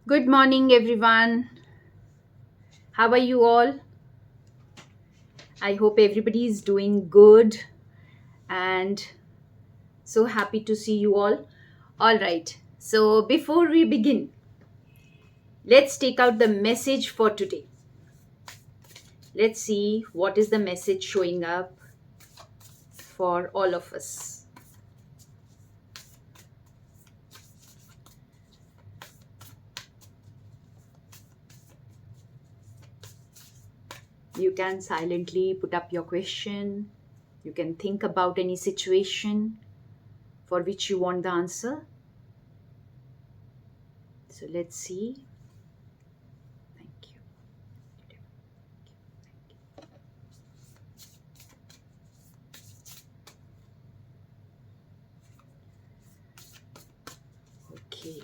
Good morning, everyone. How are you all? I hope everybody is doing good and so happy to see you all. All right, so before we begin, let's take out the message for today. Let's see what is the message showing up for all of us. You can silently put up your question. You can think about any situation for which you want the answer. So let's see. Thank you. Okay.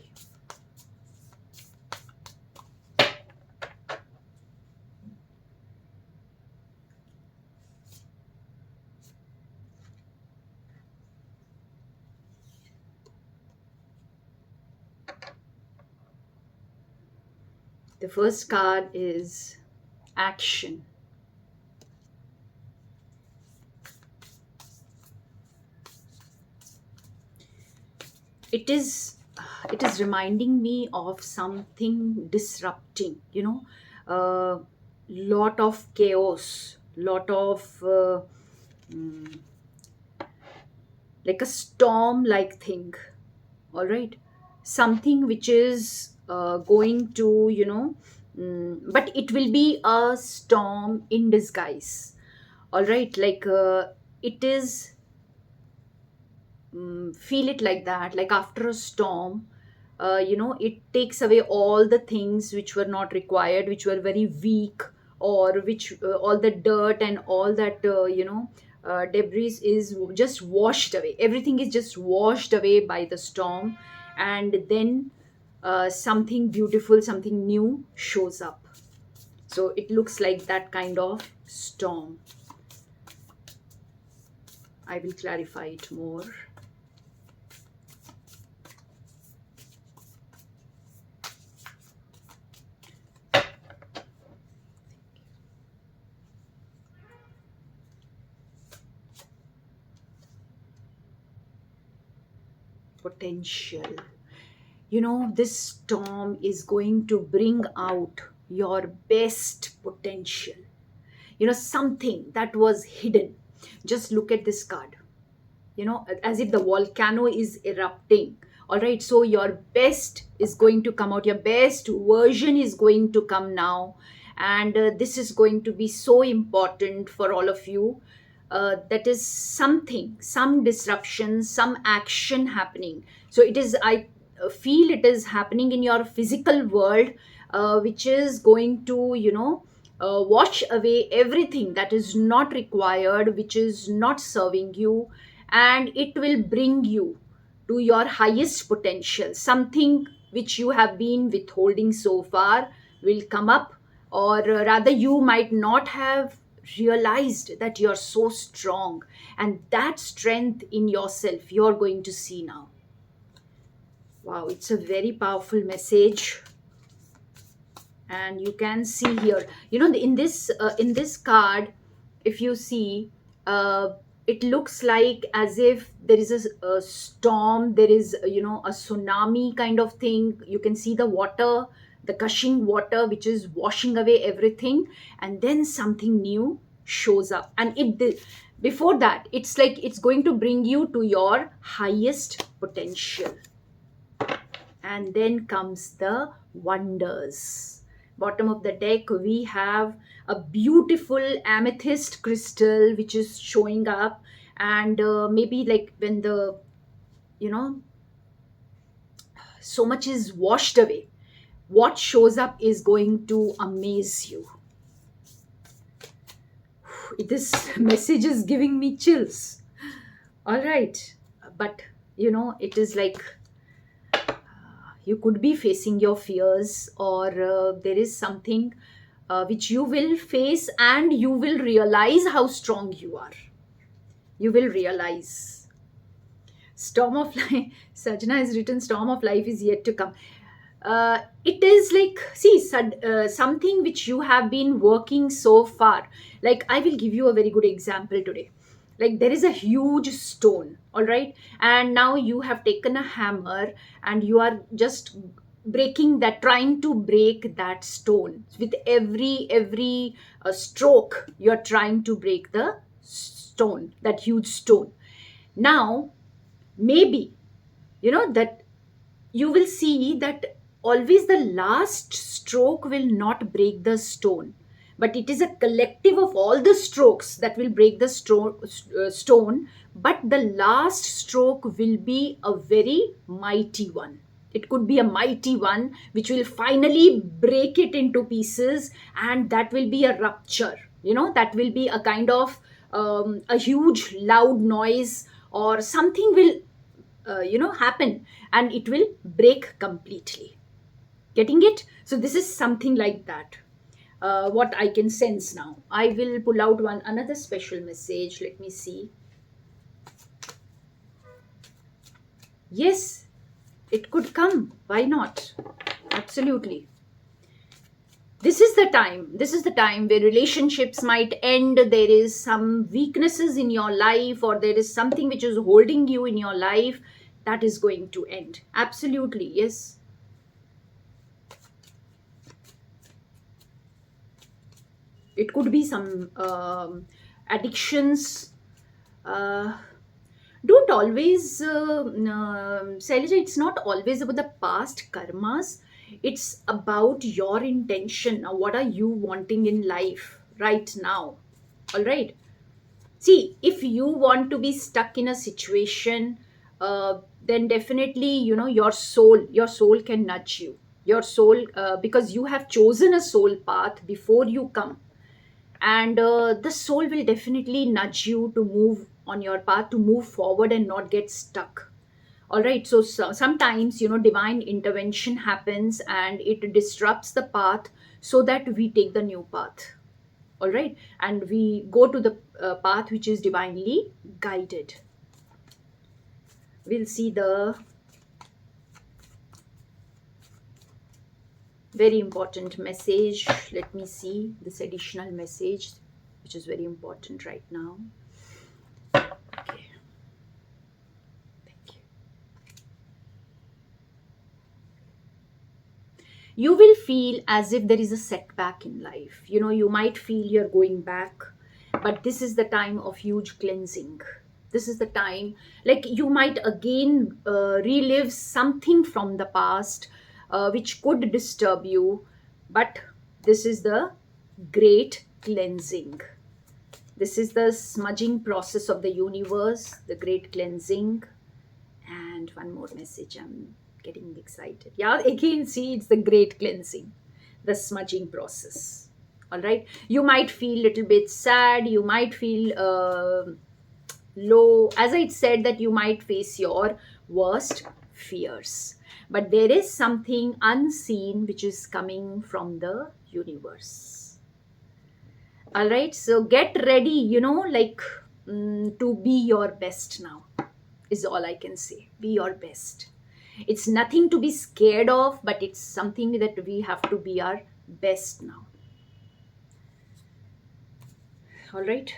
The first card is action. It is reminding me of something disrupting, a lot of chaos, lot of like a storm like thing. All right, something which is going to, but it will be a storm in disguise. All right, like it is, feel it like that, like after a storm, it takes away all the things which were not required, which were very weak, or which all the dirt and all that, debris is just washed away. Everything is just washed away by the storm, and then something beautiful, something new shows up. So it looks like that kind of storm. I will clarify it more. Potential. This storm is going to bring out your best potential, something that was hidden. Just look at this card, as if the volcano is erupting. All right, so your best is going to come out, your best version is going to come now, and this is going to be so important for all of you. That is something, some disruption, some action happening. So it is, I feel it is happening in your physical world, which is going to, wash away everything that is not required, which is not serving you, and it will bring you to your highest potential. Something which you have been withholding so far will come up, or rather, you might not have realized that you're so strong, and that strength in yourself you're going to see now. Wow, it's a very powerful message. And you can see here, in this card, if you see, it looks like as if there is a storm, there is, a tsunami kind of thing. You can see the water, the gushing water, which is washing away everything, and then something new shows up, and before that, it's like it's going to bring you to your highest potential. And then comes the wonders. Bottom of the deck, we have a beautiful amethyst crystal which is showing up, and maybe like when the, you know so much is washed away, what shows up is going to amaze you. This message is giving me chills. All right, but it is like, you could be facing your fears, or there is something which you will face, and you will realize how strong you are. You will realize. Storm of life. Sajna has written, storm of life is yet to come. it is like, see, something which you have been working so far. Like, I will give you a very good example today. Like, there is a huge stone, all right, and now you have taken a hammer and you are just breaking that, trying to break that stone with every stroke. You're trying to break the stone, that huge stone. Now, maybe, that you will see that always the last stroke will not break the stone, but it is a collective of all the strokes that will break the stone. But the last stroke will be a very mighty one. It could be a mighty one which will finally break it into pieces, and that will be a rupture. That will be a kind of a huge loud noise, or something will happen, and it will break completely. Getting it? So this is something like that. What I can sense now, I will pull out one another special message. Let me see. Yes, it could come. Why not? Absolutely. This is the time where relationships might end. There is some weaknesses in your life, or there is something which is holding you in your life, that is going to end. Absolutely, yes. It could be some addictions. uh, don't always Shailaja, it's not always about the past karmas. It's about your intention. Now, what are you wanting in life right now? All right. See, if you want to be stuck in a situation, then definitely, your soul can nudge you. Your soul, because you have chosen a soul path before you come, and the soul will definitely nudge you to move on your path, to move forward and not get stuck. All right. So sometimes, divine intervention happens and it disrupts the path, so that we take the new path. All right, and we go to the path which is divinely guided. We'll see the very important message. Let me see this additional message, which is very important right now. Okay, thank you. You will feel as if there is a setback in life. You might feel you're going back, but this is the time of huge cleansing. This is the time, like, you might again relive something from the past, which could disturb you, but this is the great cleansing. This is the smudging process of the universe, the great cleansing. And one more message, I'm getting excited. Yeah, again, see, it's the great cleansing, the smudging process. All right. You might feel a little bit sad. You might feel low. As I said, that you might face your worst fears. But there is something unseen which is coming from the universe. All right. So get ready, to be your best now, is all I can say. Be your best. It's nothing to be scared of, but it's something that we have to be our best now. All right.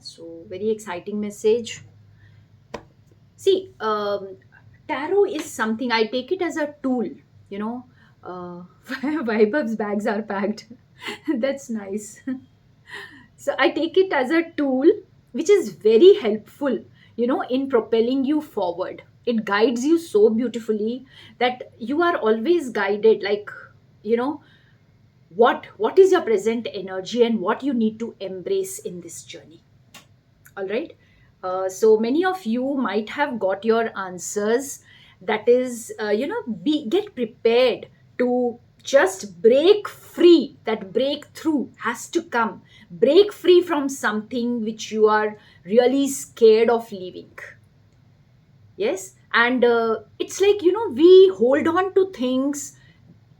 So, very exciting message. See, tarot is something, I take it as a tool, you know. Vaibhav's bags are packed. That's nice. So I take it as a tool which is very helpful, in propelling you forward. It guides you so beautifully that you are always guided, like, you know, what is your present energy and what you need to embrace in this journey. All right. So many of you might have got your answers. That is, be get prepared to just break free. That breakthrough has to come. Break free from something which you are really scared of leaving. Yes, and it's like, we hold on to things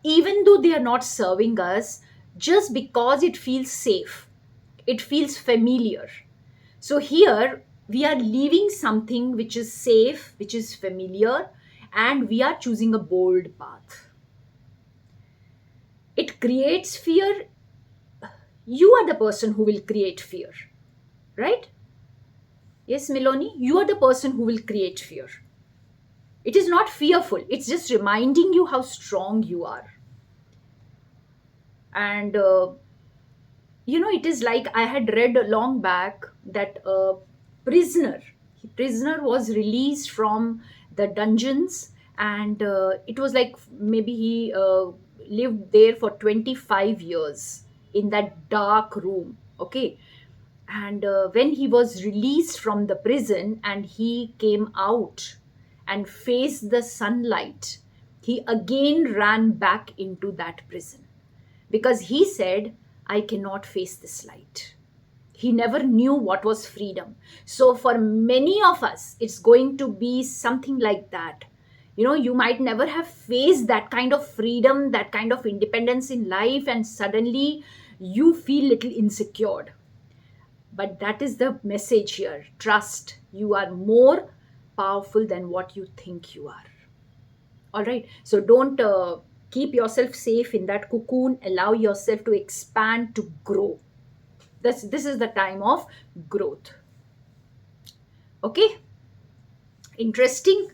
even though they are not serving us, just because it feels safe, it feels familiar. So here we are leaving something which is safe, which is familiar, and we are choosing a bold path. It creates fear. You are the person who will create fear, right? Yes, Miloni, you are the person who will create fear. It is not fearful, it's just reminding you how strong you are. And it is like I had read long back that a prisoner prisoner was released from the dungeons, and it was like maybe he lived there for 25 years in that dark room, okay. And when he was released from the prison and he came out and faced the sunlight, he again ran back into that prison because he said, I cannot face this light. He never knew what was freedom. So, for many of us, it's going to be something like that. You might never have faced that kind of freedom, that kind of independence in life, and suddenly you feel little insecure. But that is the message here. Trust, you are more powerful than what you think you are. All right. So don't keep yourself safe in that cocoon. Allow yourself to expand, to grow. This is the time of growth. Okay. Interesting.